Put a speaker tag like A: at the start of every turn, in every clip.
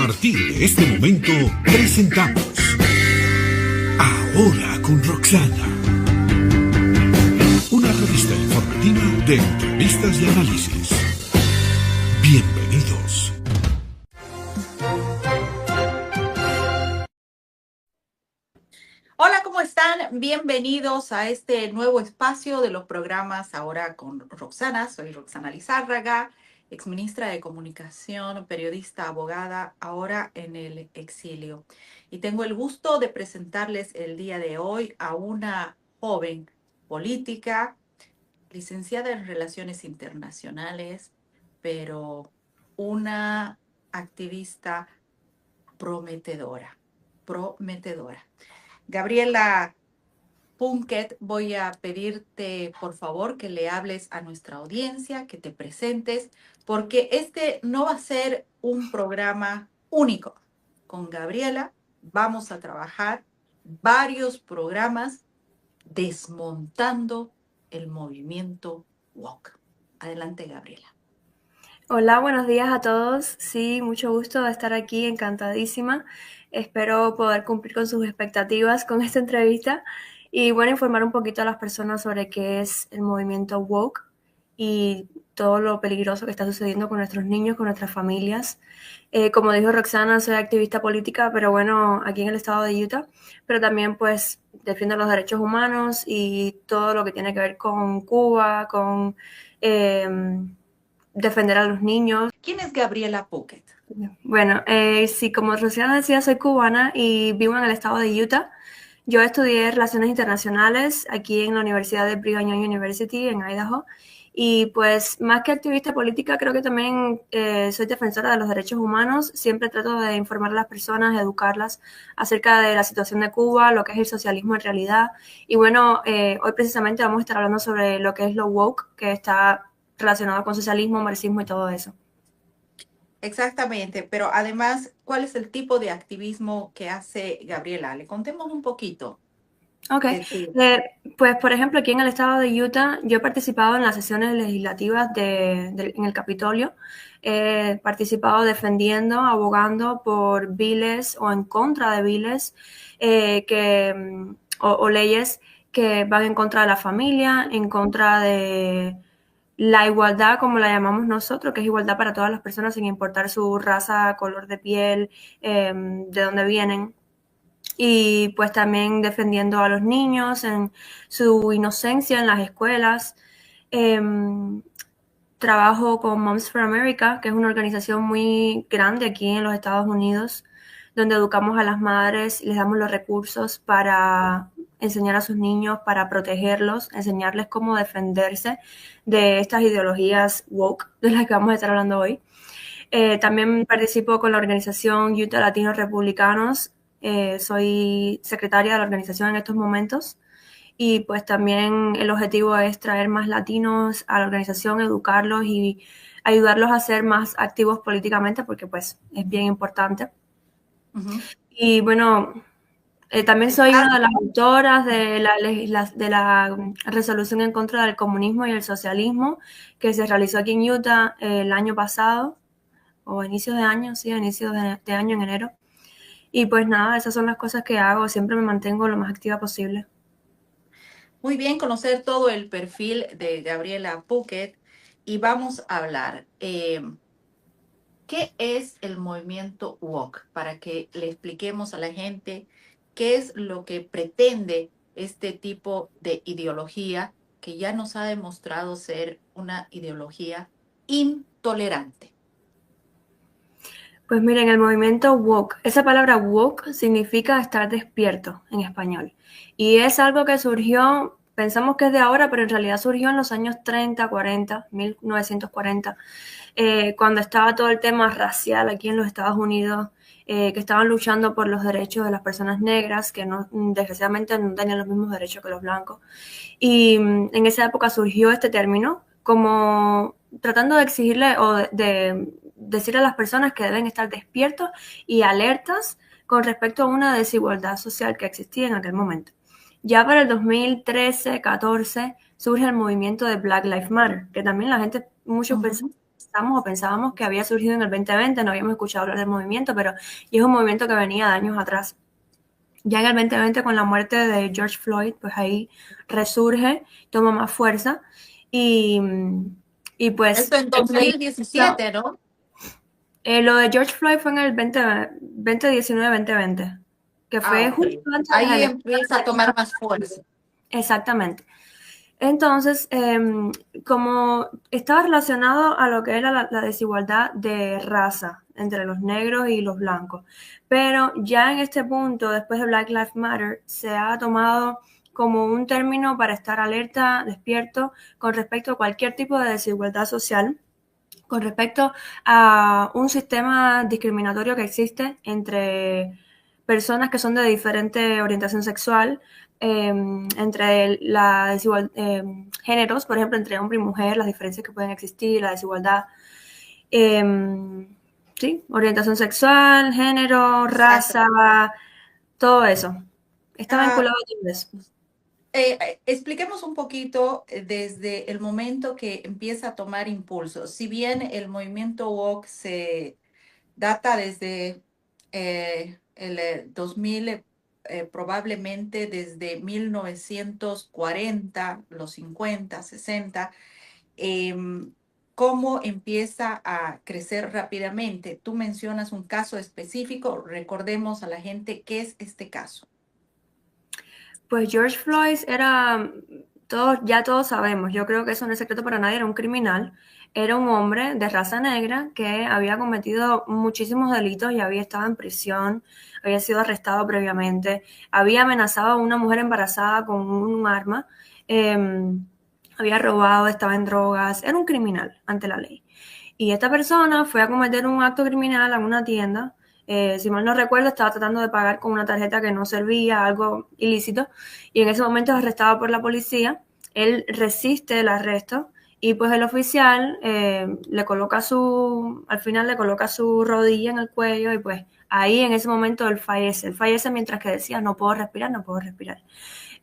A: partir de este momento, presentamos Ahora con Roxana, una revista informativa de entrevistas y análisis. Bienvenidos.
B: Hola, ¿cómo están? Bienvenidos a este nuevo espacio de los programas Ahora con Roxana. Soy Roxana Lizárraga, exministra de Comunicación, periodista, abogada, ahora en el exilio. Y tengo el gusto de presentarles el día de hoy a una joven política, licenciada en Relaciones Internacionales, pero una activista prometedora. Gabriela Punket, voy a pedirte por favor que le hables a nuestra audiencia, que te presentes, porque este no va a ser un programa único. Con Gabriela vamos a trabajar varios programas desmontando el movimiento woke. Adelante, Gabriela.
C: Hola, buenos días a todos. Sí, mucho gusto de estar aquí, encantadísima. Espero poder cumplir con sus expectativas con esta entrevista y bueno, informar un poquito a las personas sobre qué es el movimiento woke y todo lo peligroso que está sucediendo con nuestros niños, con nuestras familias. Como dijo Roxana, soy activista política, pero bueno, aquí en el estado de Utah, pero también pues defiendo los derechos humanos y todo lo que tiene que ver con Cuba, con defender a los niños.
B: ¿Quién es Gabriela Punket?
C: Bueno, sí, como Roxana decía, soy cubana y vivo en el estado de Utah. Yo estudié Relaciones Internacionales aquí en la Universidad de Brigham Young University en Idaho. Y pues más que activista política, creo que también soy defensora de los derechos humanos. Siempre trato de informar a las personas, educarlas acerca de la situación de Cuba, lo que es el socialismo en realidad. Y bueno, hoy precisamente vamos a estar hablando sobre lo que es lo woke, que está relacionado con socialismo, marxismo y todo eso.
B: Exactamente, pero además, ¿cuál es el tipo de activismo que hace Gabriela? Le contemos un poquito.
C: Ok, pues por ejemplo aquí en el estado de Utah yo he participado en las sesiones legislativas en el Capitolio, he participado defendiendo, abogando por biles o en contra de biles o leyes que van en contra de la familia, en contra de la igualdad como la llamamos nosotros, que es igualdad para todas las personas sin importar su raza, color de piel, de dónde vienen. Y pues también defendiendo a los niños en su inocencia en las escuelas. Trabajo con Moms for America, que es una organización muy grande aquí en los Estados Unidos, donde educamos a las madres y les damos los recursos para enseñar a sus niños, para protegerlos, enseñarles cómo defenderse de estas ideologías woke de las que vamos a estar hablando hoy. También participo con la organización Utah Latinos Republicanos. Soy secretaria de la organización en estos momentos y pues también el objetivo es traer más latinos a la organización, educarlos y ayudarlos a ser más activos políticamente porque pues es bien importante. Y bueno, también soy una de las autoras de la resolución en contra del comunismo y el socialismo que se realizó aquí en Utah el año pasado o a inicios de año, sí, a inicios de año en enero. Y pues nada, esas son las cosas que hago, siempre me mantengo lo más activa posible.
B: Muy bien conocer todo el perfil de Gabriela Punket y vamos a hablar. ¿Qué es el movimiento woke? Para que le expliquemos a la gente qué es lo que pretende este tipo de ideología que ya nos ha demostrado ser una ideología intolerante.
C: Pues miren, el movimiento woke, esa palabra woke significa estar despierto en español. Y es algo que surgió, pensamos que es de ahora, pero en realidad surgió en los años 30, 40, 1940, cuando estaba todo el tema racial aquí en los Estados Unidos, que estaban luchando por los derechos de las personas negras, que no, desgraciadamente no tenían los mismos derechos que los blancos. Y en esa época surgió este término como tratando de exigirle o de decir a las personas que deben estar despiertos y alertas con respecto a una desigualdad social que existía en aquel momento. Ya para el 2013-14 surge el movimiento de Black Lives Matter, que también la gente, muchos pensaban pensamos o pensábamos que había surgido en el 2020, no habíamos escuchado hablar del movimiento, pero y es un movimiento que venía de años atrás. Ya en el 2020, con la muerte de George Floyd, pues ahí resurge, toma más fuerza y, y pues
B: Esto en 2017, ¿no?
C: lo de George Floyd fue en el 2019-2020, que fue
B: Ok.
C: justo antes de las
B: Ahí
C: elecciones.
B: empieza a tomar más fuerza.
C: Exactamente. Entonces, como estaba relacionado a lo que era la desigualdad de raza entre los negros y los blancos, pero ya en este punto, después de Black Lives Matter, se ha tomado como un término para estar alerta, despierto, con respecto a cualquier tipo de desigualdad social, con respecto a un sistema discriminatorio que existe entre personas que son de diferente orientación sexual, entre la desigual, géneros, por ejemplo, entre hombre y mujer, las diferencias que pueden existir, la desigualdad, sí, orientación sexual, género,
B: Exacto.
C: raza, todo eso. Está
B: Ah,
C: vinculado a todo eso.
B: expliquemos un poquito desde el momento que empieza a tomar impulso. Si bien el movimiento woke se data desde el 2000, probablemente desde 1940, los 50, 60, em, cómo empieza a crecer rápidamente. Tú mencionas un caso específico, recordemos a la gente qué es este caso.
C: Pues George Floyd era, todos, ya todos sabemos, yo creo que eso no es secreto para nadie, era un criminal, era un hombre de raza negra que había cometido muchísimos delitos y había estado en prisión, había sido arrestado previamente, había amenazado a una mujer embarazada con un arma, había robado, estaba en drogas, era un criminal ante la ley. Y esta persona fue a cometer un acto criminal a una tienda. Si mal no recuerdo, estaba tratando de pagar con una tarjeta que no servía, algo ilícito, y en ese momento es arrestado por la policía. Él resiste el arresto y pues el oficial al final le coloca su rodilla en el cuello y pues ahí en ese momento él fallece. Él fallece mientras que decía, no puedo respirar, no puedo respirar.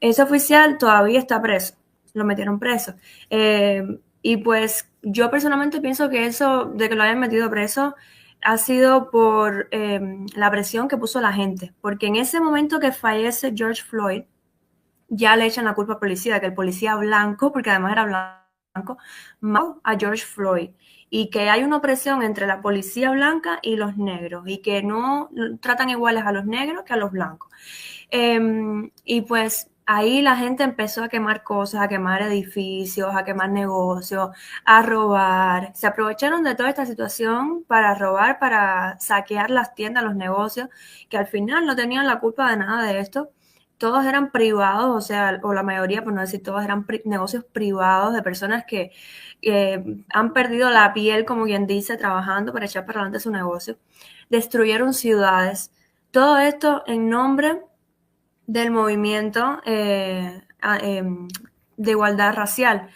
C: Ese oficial todavía está preso, lo metieron preso. Y pues yo personalmente pienso que eso de que lo hayan metido preso ha sido por la presión que puso la gente, porque en ese momento que fallece George Floyd, ya le echan la culpa al policía, que el policía blanco, porque además era blanco, mató a George Floyd. Y que hay una opresión entre la policía blanca y los negros, y que no tratan iguales a los negros que a los blancos. Y pues ahí la gente empezó a quemar cosas, a quemar edificios, a quemar negocios, a robar. Se aprovecharon de toda esta situación para robar, para saquear las tiendas, los negocios, que al final no tenían la culpa de nada de esto. Todos eran privados, o sea, o la mayoría, por no decir todos, eran negocios privados de personas que han perdido la piel, como quien dice, trabajando para echar para adelante su negocio. Destruyeron ciudades. Todo esto en nombre del movimiento de igualdad racial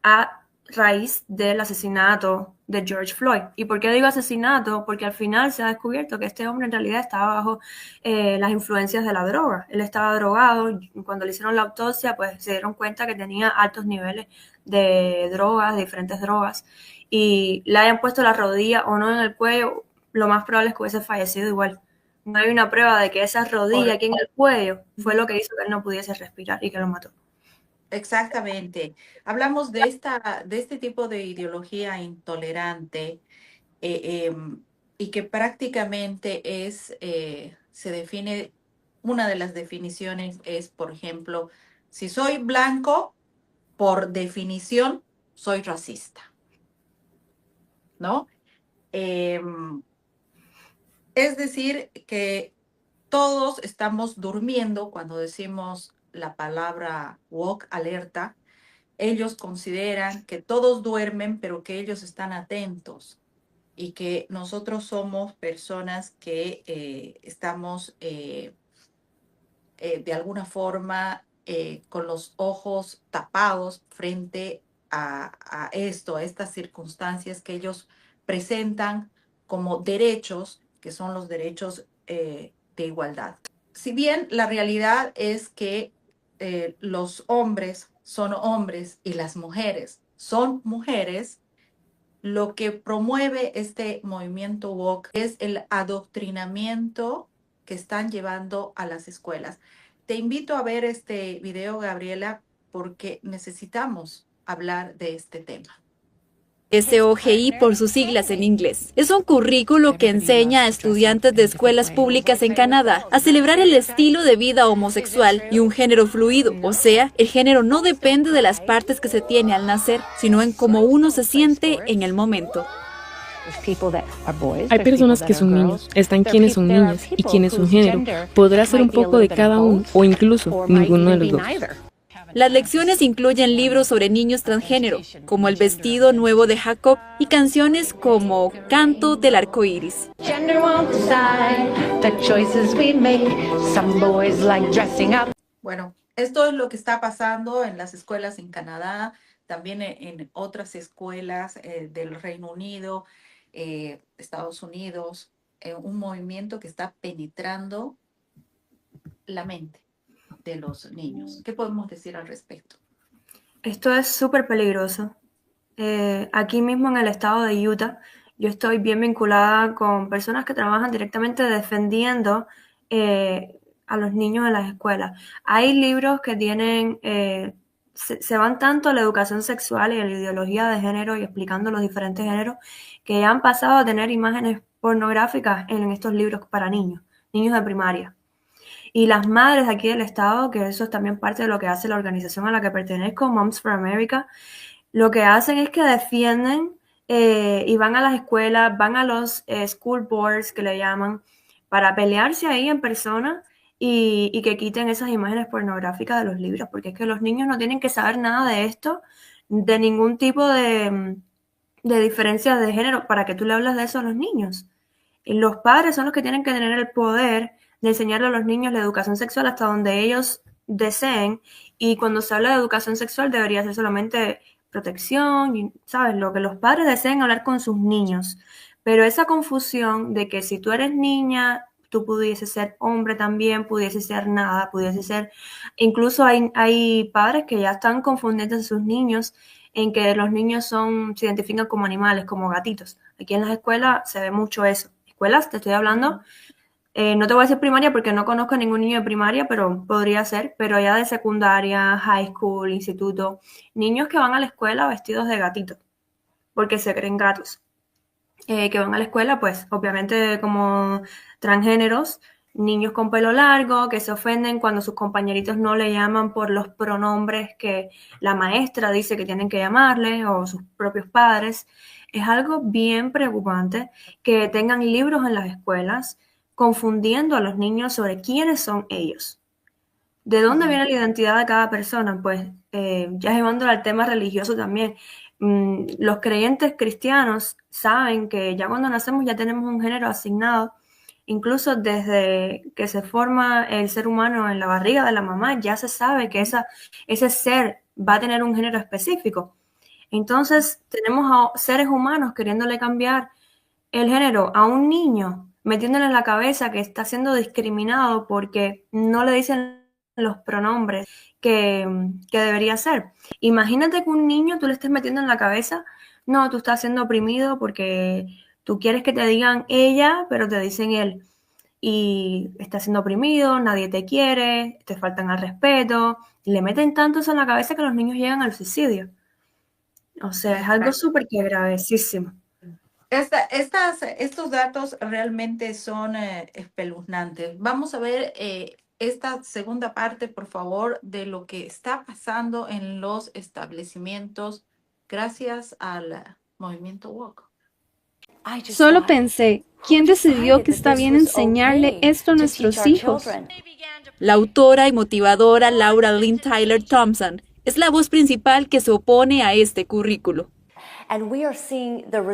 C: a raíz del asesinato de George Floyd. ¿Y por qué digo asesinato? Porque al final se ha descubierto que este hombre en realidad estaba bajo las influencias de la droga. Él estaba drogado. Cuando le hicieron la autopsia, pues se dieron cuenta que tenía altos niveles de drogas, de diferentes drogas, y le hayan puesto la rodilla o no en el cuello, lo más probable es que hubiese fallecido igual. No hay una prueba de que esa rodilla aquí en el cuello fue lo que hizo que él no pudiese respirar y que lo mató.
B: Exactamente. Hablamos de este tipo de ideología intolerante y que prácticamente se define, una de las definiciones es, por ejemplo, si soy blanco, por definición, soy racista, ¿no? Em, es decir, que todos estamos durmiendo cuando decimos la palabra woke, alerta. Ellos consideran que todos duermen, pero que ellos están atentos y que nosotros somos personas que estamos de alguna forma con los ojos tapados frente a esto, a estas circunstancias que ellos presentan como derechos, que son los derechos de igualdad. Si bien la realidad es que los hombres son hombres y las mujeres son mujeres, Lo que promueve este movimiento woke es el adoctrinamiento que están llevando a las escuelas. Te invito a ver este video, Gabriela, porque necesitamos hablar de este tema.
D: SOGI por sus siglas en inglés. Es un currículo que enseña a estudiantes de escuelas públicas en Canadá a celebrar el estilo de vida homosexual y un género fluido, o sea, el género no depende de las partes que se tiene al nacer, sino en cómo uno se siente en el momento.
E: Hay personas que son niños, están quienes son niñas y quienes son género. Podrá ser un poco de cada uno o incluso ninguno de los dos.
D: Las lecciones incluyen libros sobre niños transgénero, como El vestido nuevo de Jacob, y canciones como Canto del arco iris.
B: Bueno, esto es lo que está pasando en las escuelas en Canadá, también en otras escuelas del Reino Unido, Estados Unidos, un movimiento que está penetrando la mente de los niños. ¿Qué podemos decir al respecto?
C: Esto es súper peligroso. Aquí mismo en el estado de Utah, yo estoy bien vinculada con personas que trabajan directamente defendiendo a los niños en las escuelas. Hay libros que tienen, se van tanto a la educación sexual y a la ideología de género y explicando los diferentes géneros, que ya han pasado a tener imágenes pornográficas en estos libros para niños de primaria. Y las madres de aquí del estado, que eso es también parte de lo que hace la organización a la que pertenezco, Moms for America, lo que hacen es que defienden y van a las escuelas, van a los school boards que le llaman, para pelearse ahí en persona y que quiten esas imágenes pornográficas de los libros, porque es que los niños no tienen que saber nada de esto, de ningún tipo de diferencias de género, para que tú le hables de eso a los niños. Y los padres son los que tienen que tener el poder de enseñarle a los niños la educación sexual hasta donde ellos deseen, y cuando se habla de educación sexual debería ser solamente protección, y, ¿sabes? Lo que los padres deseen hablar con sus niños. Pero esa confusión de que si tú eres niña, tú pudieses ser hombre también, pudiese ser nada, pudiese ser... Incluso hay padres que ya están confundiendo a sus niños en que los niños se identifican como animales, como gatitos. Aquí en las escuelas se ve mucho eso. Escuelas, te estoy hablando... no te voy a decir primaria porque no conozco a ningún niño de primaria, pero podría ser, pero ya de secundaria, high school, instituto, niños que van a la escuela vestidos de gatito, porque se creen gatos, que van a la escuela, pues, obviamente como transgéneros, niños con pelo largo, que se ofenden cuando sus compañeritos no le llaman por los pronombres que la maestra dice que tienen que llamarle, o sus propios padres. Es algo bien preocupante que tengan libros en las escuelas confundiendo a los niños sobre quiénes son ellos. ¿De dónde viene la identidad de cada persona? Pues ya llevándolo al tema religioso también. Los creyentes cristianos saben que ya cuando nacemos ya tenemos un género asignado. Incluso desde que se forma el ser humano en la barriga de la mamá, ya se sabe que ese ser va a tener un género específico. Entonces tenemos a seres humanos queriéndole cambiar el género a un niño, metiéndole en la cabeza que está siendo discriminado porque no le dicen los pronombres que debería ser. Imagínate que un niño tú le estés metiendo en la cabeza, no, tú estás siendo oprimido porque tú quieres que te digan ella, pero te dicen él. Y estás siendo oprimido, nadie te quiere, te faltan al respeto. Y le meten tanto eso en la cabeza que los niños llegan al suicidio. O sea, es algo súper gravísimo.
B: Estos datos realmente son espeluznantes. Vamos a ver esta segunda parte, por favor, de lo que está pasando en los establecimientos gracias al movimiento woke.
F: Solo pensé, ¿quién decidió que está bien enseñarle esto a nuestros hijos?
D: La autora y motivadora Laura Lynn Tyler Thompson es la voz principal que se opone a este currículo.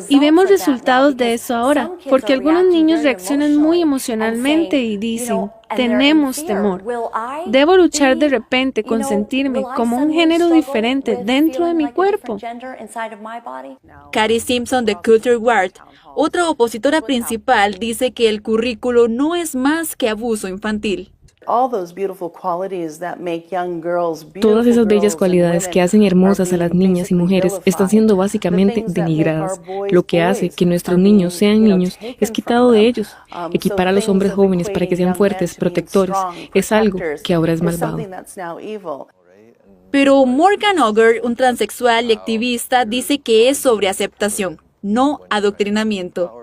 F: Y vemos resultados de eso ahora, porque algunos niños reaccionan muy emocionalmente y dicen, tenemos temor. ¿Debo luchar de repente con sentirme como un género diferente dentro de mi cuerpo?
D: Carrie Simpson de Culture Ward, otra opositora principal, dice que el currículo no es más que abuso infantil.
E: Todas esas bellas cualidades que hacen hermosas a las niñas y mujeres están siendo básicamente denigradas. Lo que hace que nuestros niños sean niños es quitado de ellos. Equipar a los hombres jóvenes para que sean fuertes, protectores, es algo que ahora es malvado.
D: Pero Morgan Auger, un transexual y activista, dice que es sobre aceptación, no adoctrinamiento.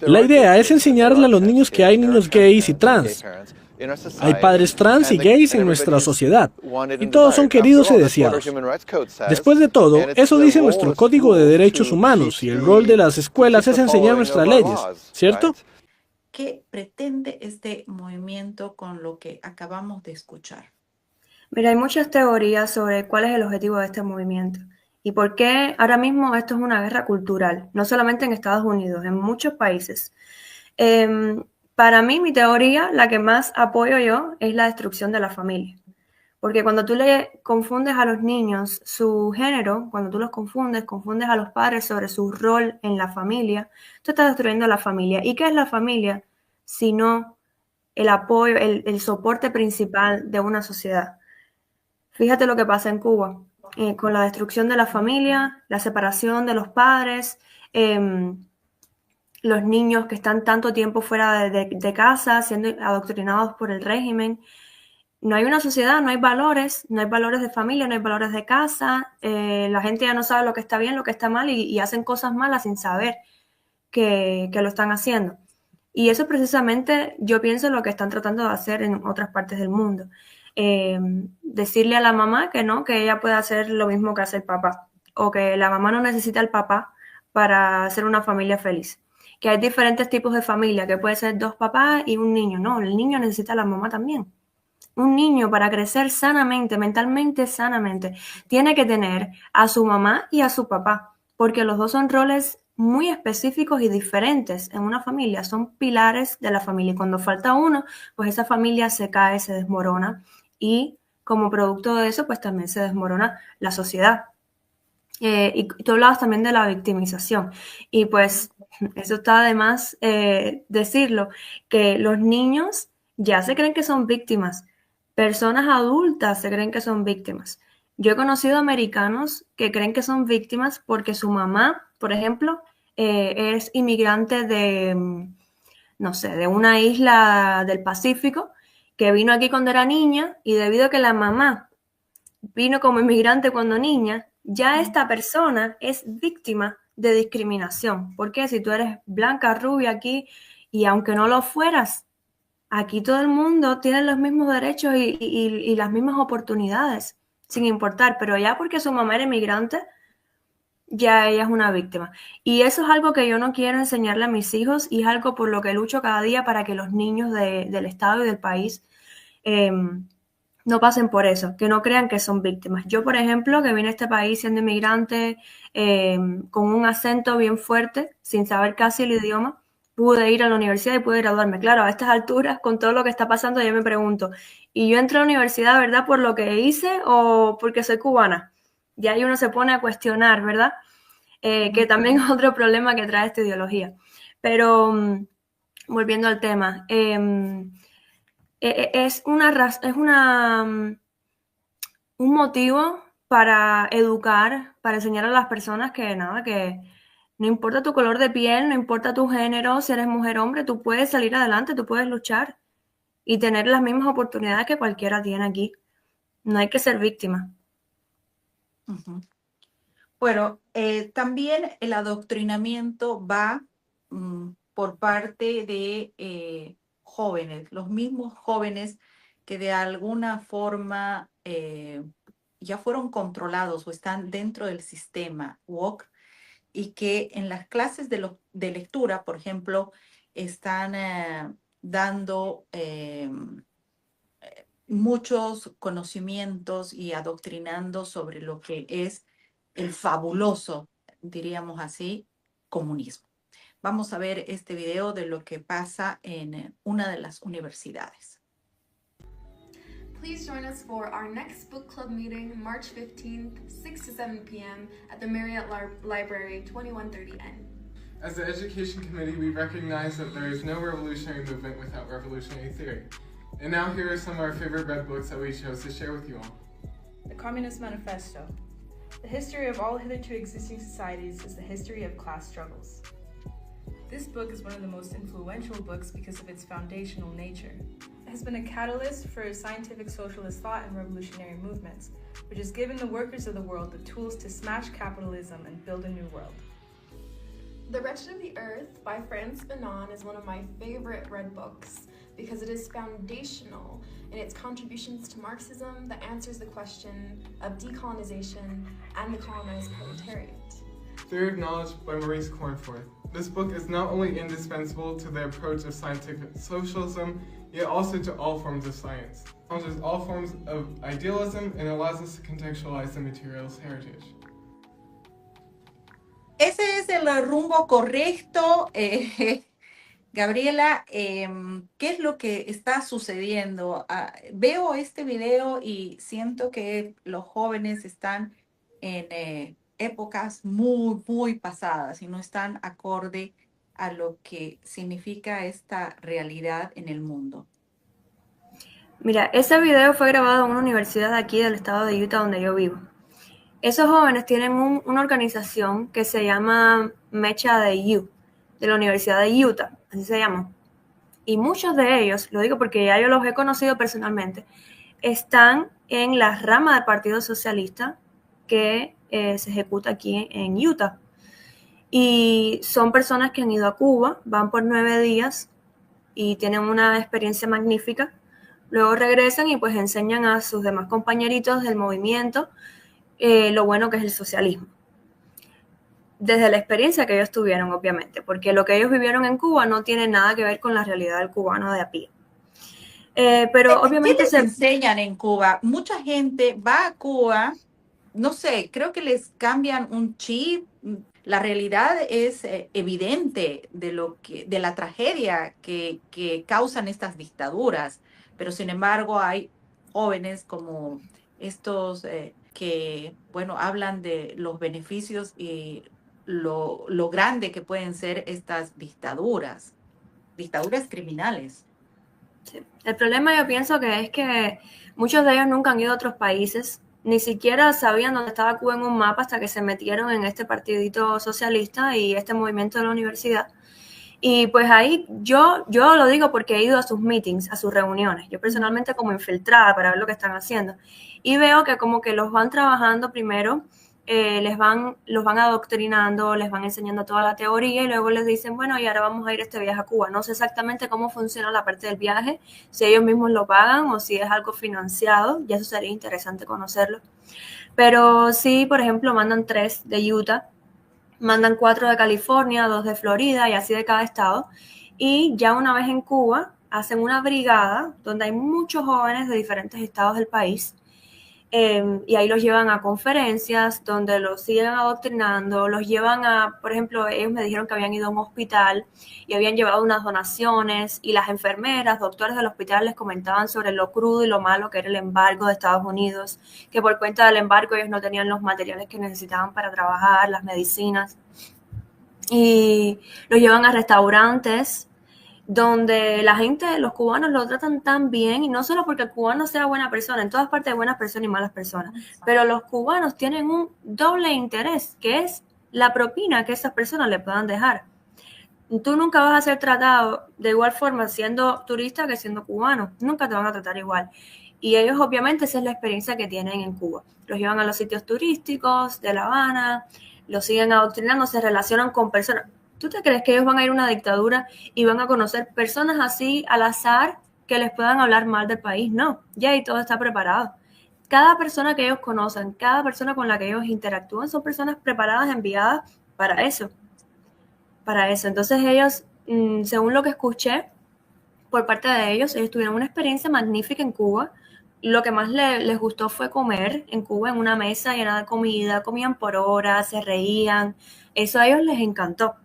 G: La idea es enseñarle a los niños que hay niños gays y trans. Hay padres trans y gays en nuestra sociedad, y todos son queridos y deseados. Después de todo, eso dice nuestro Código de Derechos Humanos, y el rol de las escuelas es enseñar nuestras leyes, ¿cierto?
B: ¿Qué pretende este movimiento con lo que acabamos de escuchar?
C: Mira, hay muchas teorías sobre cuál es el objetivo de este movimiento y por qué ahora mismo esto es una guerra cultural, no solamente en Estados Unidos, en muchos países. Para mí, mi teoría, la que más apoyo yo, es la destrucción de la familia. Porque cuando tú le confundes a los niños su género, cuando tú los confundes a los padres sobre su rol en la familia, tú estás destruyendo la familia. ¿Y qué es la familia? Sino el apoyo, el soporte principal de una sociedad. Fíjate lo que pasa en Cuba, con la destrucción de la familia, la separación de los padres, los niños que están tanto tiempo fuera de casa, siendo adoctrinados por el régimen. No hay una sociedad, no hay valores de familia, no hay valores de casa, la gente ya no sabe lo que está bien, lo que está mal y hacen cosas malas sin saber que lo están haciendo. Y eso precisamente yo pienso lo que están tratando de hacer en otras partes del mundo. Decirle a la mamá que no, que ella puede hacer lo mismo que hace el papá, o que la mamá no necesita al papá para hacer una familia feliz. Que hay diferentes tipos de familia, que puede ser 2 papás y un niño. No, el niño necesita a la mamá también. Un niño para crecer sanamente, mentalmente sanamente, tiene que tener a su mamá y a su papá, porque los dos son roles muy específicos y diferentes en una familia, son pilares de la familia. Y cuando falta uno, pues esa familia se cae, se desmorona y como producto de eso, pues también se desmorona la sociedad. Y tú hablabas también de la victimización y pues eso está de más decirlo, que los niños ya se creen que son víctimas, personas adultas se creen que son víctimas. Yo he conocido americanos que creen que son víctimas porque su mamá, por ejemplo, es inmigrante de, no sé, de una isla del Pacífico que vino aquí cuando era niña y debido a que la mamá vino como inmigrante cuando niña, ya esta persona es víctima de discriminación. Porque si tú eres blanca, rubia aquí, y aunque no lo fueras, aquí todo el mundo tiene los mismos derechos y las mismas oportunidades, sin importar. Pero ya porque su mamá era inmigrante, ya ella es una víctima. Y eso es algo que yo no quiero enseñarle a mis hijos y es algo por lo que lucho cada día para que los niños del estado y del país no pasen por eso, que no crean que son víctimas. Yo, por ejemplo, que vine a este país siendo inmigrante, con un acento bien fuerte, sin saber casi el idioma, pude ir a la universidad y pude graduarme. Claro, a estas alturas, con todo lo que está pasando, yo me pregunto, ¿y yo entré a la universidad, verdad, por lo que hice o porque soy cubana? Y ahí uno se pone a cuestionar, ¿verdad? Que también es otro problema que trae esta ideología. Pero, volviendo al tema, es un motivo para educar, para enseñar a las personas que nada, que no importa tu color de piel, no importa tu género, si eres mujer o hombre, tú puedes salir adelante, tú puedes luchar y tener las mismas oportunidades que cualquiera tiene aquí. No hay que ser víctima.
B: Uh-huh. Bueno, también el adoctrinamiento va por parte de jóvenes, los mismos jóvenes que de alguna forma ya fueron controlados o están dentro del sistema woke y que en las clases de lectura, por ejemplo, están dando muchos conocimientos y adoctrinando sobre lo que es el fabuloso, diríamos así, comunismo. Vamos a ver este video de lo que pasa en una de las universidades.
H: Please join us for our next book club meeting, March 15th, 6 to 7 p.m. at the Marriott Library, 2130N.
I: As the Education Committee, we recognize that there is no revolutionary movement without revolutionary theory. And now here are some of our favorite red books that we chose to share with you all.
J: The Communist Manifesto. The history of all hitherto existing societies is the history of class struggles. This book is one of the most influential books because of its foundational nature. It has been a catalyst for scientific socialist thought and revolutionary movements, which has given the workers of the world the tools to smash capitalism and build a new world.
H: The Wretched of the Earth by Frantz Fanon is one of my favorite red books because it is foundational in its contributions to Marxism that answers the question of decolonization and the colonized proletariat.
I: Theory of Knowledge by Maurice Cornforth. This book is not only indispensable to the approach of scientific socialism, yet also to all forms of science. It challenges all forms of idealism and allows us to contextualize the materialist heritage.
B: Ese es el rumbo correcto. Gabriela, ¿qué es lo que está sucediendo? Veo este video y siento que los jóvenes están en épocas muy pasadas y no están acorde a lo que significa esta realidad en el mundo.
C: Mira, ese video fue grabado en una universidad de aquí del estado de Utah donde yo vivo. Esos jóvenes tienen una organización que se llama Mecha de U, de la Universidad de Utah, así se llama. Y muchos de ellos, lo digo porque ya yo los he conocido personalmente, están en la rama del Partido Socialista que se ejecuta aquí en Utah. Y son personas que han ido a Cuba, van por 9 días y tienen una experiencia magnífica. Luego regresan y pues enseñan a sus demás compañeritos del movimiento lo bueno que es el socialismo. Desde la experiencia que ellos tuvieron, obviamente, porque lo que ellos vivieron en Cuba no tiene nada que ver con la realidad del cubano de a pie. Pero obviamente
B: ¿Qué les enseñan en Cuba? Mucha gente va a Cuba, no sé, creo que les cambian un chip. La realidad es evidente de la tragedia que causan estas dictaduras, pero sin embargo hay jóvenes como estos que, bueno, hablan de los beneficios y lo grande que pueden ser estas dictaduras criminales.
C: Sí. El problema yo pienso que es que muchos de ellos nunca han ido a otros países, ni siquiera sabían dónde estaba Cuba en un mapa hasta que se metieron en este partidito socialista y este movimiento de la universidad. Y pues ahí yo lo digo porque he ido a sus meetings, a sus reuniones, yo personalmente como infiltrada para ver lo que están haciendo. Y veo que como que los van trabajando primero, los van adoctrinando, les van enseñando toda la teoría y luego les dicen, bueno, y ahora vamos a ir este viaje a Cuba. No sé exactamente cómo funciona la parte del viaje, si ellos mismos lo pagan o si es algo financiado, ya eso sería interesante conocerlo. Pero sí, por ejemplo, mandan 3 de Utah, mandan 4 de California, 2 de Florida y así de cada estado. Y ya una vez en Cuba, hacen una brigada donde hay muchos jóvenes de diferentes estados del país. Y ahí los llevan a conferencias donde los siguen adoctrinando, los llevan a, por ejemplo, ellos me dijeron que habían ido a un hospital y habían llevado unas donaciones y las enfermeras, doctores del hospital les comentaban sobre lo crudo y lo malo que era el embargo de Estados Unidos, que por cuenta del embargo ellos no tenían los materiales que necesitaban para trabajar, las medicinas. Y los llevan a restaurantes donde la gente, los cubanos lo tratan tan bien, y no solo porque el cubano sea buena persona, en todas partes hay buenas personas y malas personas, pero los cubanos tienen un doble interés, que es la propina que esas personas le puedan dejar. Tú nunca vas a ser tratado de igual forma siendo turista que siendo cubano, nunca te van a tratar igual. Y ellos obviamente esa es la experiencia que tienen en Cuba. Los llevan a los sitios turísticos de La Habana, los siguen adoctrinando, se relacionan con personas. ¿Tú te crees que ellos van a ir a una dictadura y van a conocer personas así al azar que les puedan hablar mal del país? No, ya ahí todo está preparado. Cada persona que ellos conocen, cada persona con la que ellos interactúan son personas preparadas, enviadas para eso. Entonces ellos, según lo que escuché por parte de ellos tuvieron una experiencia magnífica en Cuba. Lo que más les gustó fue comer en Cuba en una mesa llena de comida, comían por horas, se reían. Eso a ellos les encantó.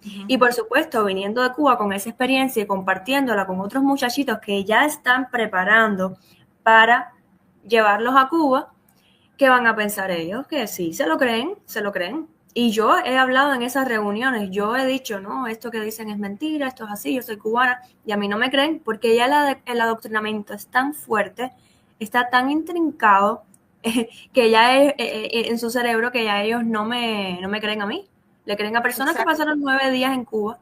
C: Y por supuesto, viniendo de Cuba con esa experiencia y compartiéndola con otros muchachitos que ya están preparando para llevarlos a Cuba, ¿qué van a pensar ellos? Que sí, se lo creen. Y yo he hablado en esas reuniones, yo he dicho, no, esto que dicen es mentira, esto es así, yo soy cubana, y a mí no me creen, porque ya el adoctrinamiento es tan fuerte, está tan intrincado, que ya es en su cerebro que ya ellos no me creen a mí, le creen a personas que
B: Exacto.
C: pasaron 9 días en Cuba.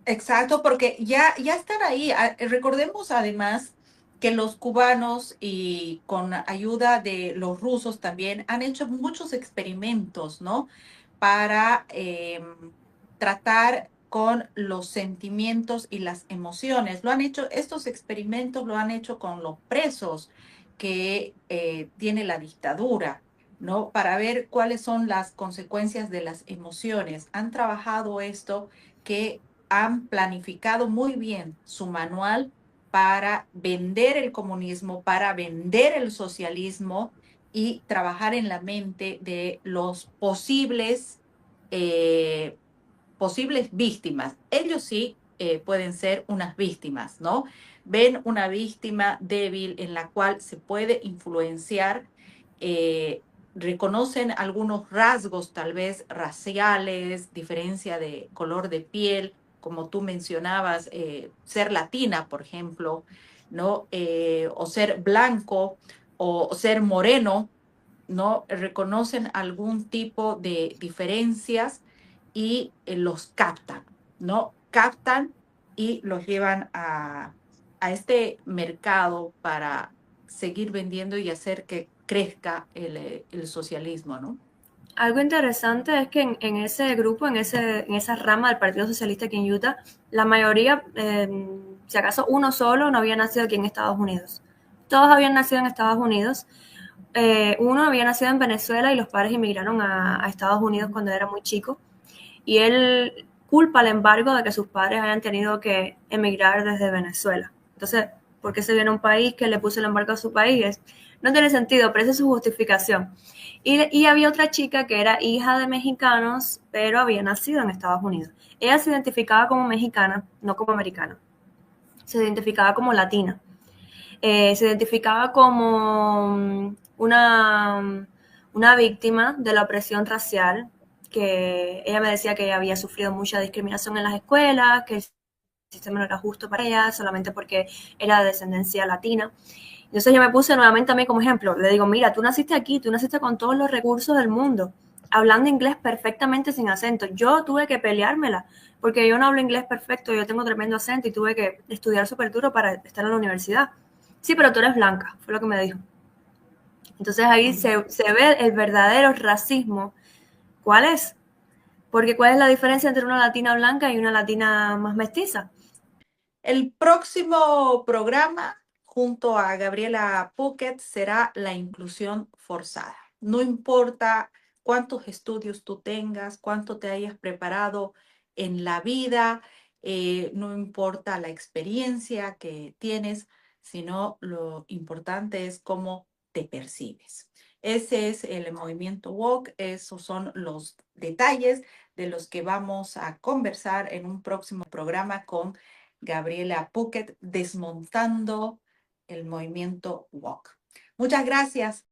B: Exacto, porque ya están ahí. Recordemos además que los cubanos y con ayuda de los rusos también han hecho muchos experimentos, ¿no? Para tratar con los sentimientos y las emociones. Lo han hecho, estos experimentos lo han hecho con los presos que tiene la dictadura, ¿no? Para ver cuáles son las consecuencias de las emociones. Han trabajado esto que han planificado muy bien su manual para vender el comunismo, para vender el socialismo y trabajar en la mente de los posibles víctimas. Ellos sí pueden ser unas víctimas, ¿no? Ven una víctima débil en la cual se puede influenciar, reconocen algunos rasgos tal vez raciales, diferencia de color de piel, como tú mencionabas, ser latina, por ejemplo, ¿no? O ser blanco o ser moreno, ¿no? Reconocen algún tipo de diferencias y los captan, ¿no? Captan y los llevan a este mercado para seguir vendiendo y hacer que crezca el socialismo, ¿no?
C: Algo interesante es que en ese grupo, en esa rama del Partido Socialista aquí en Utah, la mayoría, si acaso uno solo, no había nacido aquí en Estados Unidos. Todos habían nacido en Estados Unidos. Uno había nacido en Venezuela y los padres inmigraron a Estados Unidos cuando era muy chico. Y él culpa al embargo de que sus padres hayan tenido que emigrar desde Venezuela. Entonces, ¿por qué se viene a un país que le puso el embargo a su país? No tiene sentido, pero esa es su justificación. Y había otra chica que era hija de mexicanos, pero había nacido en Estados Unidos. Ella se identificaba como mexicana, no como americana. Se identificaba como latina. Se identificaba como una víctima de la opresión racial, que ella me decía que ella había sufrido mucha discriminación en las escuelas, que el sistema no era justo para ella, solamente porque era de descendencia latina. Entonces yo me puse nuevamente a mí como ejemplo. Le digo, mira, tú naciste aquí, tú naciste con todos los recursos del mundo, hablando inglés perfectamente sin acento. Yo tuve que peleármela, porque yo no hablo inglés perfecto, yo tengo tremendo acento y tuve que estudiar súper duro para estar en la universidad. Sí, pero tú eres blanca, fue lo que me dijo. Entonces ahí se ve el verdadero racismo. ¿Cuál es? Porque ¿cuál es la diferencia entre una latina blanca y una latina más mestiza?
B: El próximo programa junto a Gabriela Puckett será la inclusión forzada. No importa cuántos estudios tú tengas, cuánto te hayas preparado en la vida, no importa la experiencia que tienes, sino lo importante es cómo te percibes. Ese es el movimiento woke, esos son los detalles de los que vamos a conversar en un próximo programa con Gabriela Puckett, desmontando el movimiento woke. Muchas gracias.